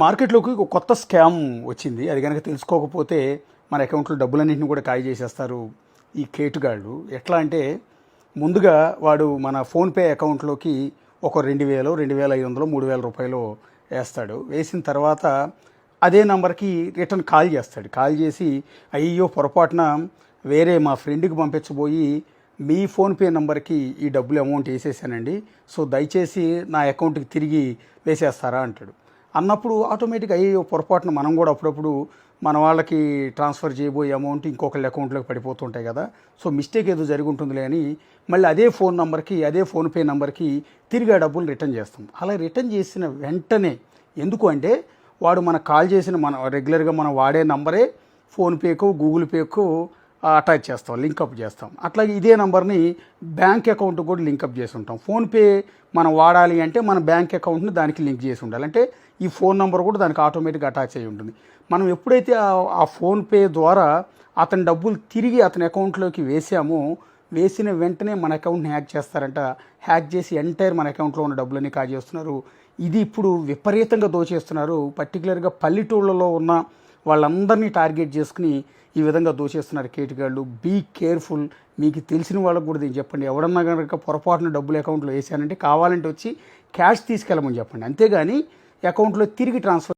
మార్కెట్లోకి ఒక కొత్త స్కామ్ వచ్చింది. అది కనుక తెలుసుకోకపోతే మన అకౌంట్లో డబ్బులన్నింటినీ కూడా ఖాళీ చేసేస్తారు ఈ కేటుగాళ్ళు. ఎట్లా అంటే ముందుగా వాడు మన ఫోన్పే అకౌంట్లోకి ఒక 2000, 2500, 3000 రూపాయలు వేస్తాడు. వేసిన తర్వాత అదే నంబర్కి రిటర్న్ కాల్ చేస్తాడు. కాల్ చేసి అయ్యో పొరపాటున వేరే మా ఫ్రెండ్కి పంపించబోయి మీ ఫోన్పే నెంబర్కి ఈ డబ్బులు అమౌంట్ వేసేసానండి, సో దయచేసి నా అకౌంట్కి తిరిగి వేసేస్తారా అంటాడు. అన్నప్పుడు ఆటోమేటిక్గా అయ్యో పొరపాటున మనం కూడా అప్పుడప్పుడు మన వాళ్ళకి ట్రాన్స్ఫర్ చేయబోయే అమౌంట్ ఇంకొకళ్ళ అకౌంట్లోకి పడిపోతుంటాయి కదా, సో మిస్టేక్ ఏదో జరిగి ఉంటుందిలే అని మళ్ళీ అదే ఫోన్ నెంబర్కి అదే ఫోన్పే నెంబర్కి తిరిగి ఆ డబ్బులు రిటర్న్ చేస్తాం. అలా రిటర్న్ చేసిన వెంటనే, ఎందుకు అంటే వాడు మనకు కాల్ చేసిన మన రెగ్యులర్గా మనం వాడే నంబరే ఫోన్పేకు గూగుల్ పేకు అటాచ్ చేస్తాం, లింకప్ చేస్తాం. అట్లాగే ఇదే నెంబర్ని బ్యాంక్ అకౌంట్ కూడా లింకప్ చేసి ఉంటాం. ఫోన్పే మనం వాడాలి అంటే మన బ్యాంక్ అకౌంట్ని దానికి లింక్ చేసి ఉండాలి. అంటే ఈ ఫోన్ నెంబర్ కూడా దానికి ఆటోమేటిక్గా అటాచ్ అయి ఉంటుంది. మనం ఎప్పుడైతే ఆ ఫోన్పే ద్వారా అతని డబ్బులు తిరిగి అతని అకౌంట్లోకి వేసామో, వేసిన వెంటనే మన అకౌంట్ని హ్యాక్ చేస్తారంట. హ్యాక్ చేసి ఎంటైర్ మన అకౌంట్లో ఉన్న డబ్బులన్నీ కాజేస్తున్నారు. ఇది ఇప్పుడు విపరీతంగా దోచేస్తున్నారు. పర్టికులర్గా పల్లెటూళ్ళలో ఉన్న వాళ్ళందరినీ టార్గెట్ చేసుకుని ఈ విధంగా దోచేస్తున్నారు కేటుగాళ్ళు. Be careful. మీకు తెలిసిన వాళ్ళకు కూడా దీన్ని చెప్పండి. ఎవడన్నా కనుక పొరపాటున డబ్బులు అకౌంట్లో వేసానంటే కావాలంటే వచ్చి క్యాష్ తీసుకెళ్ళమని చెప్పండి, అంతేగాని అకౌంట్లో తిరిగి ట్రాన్స్ఫర్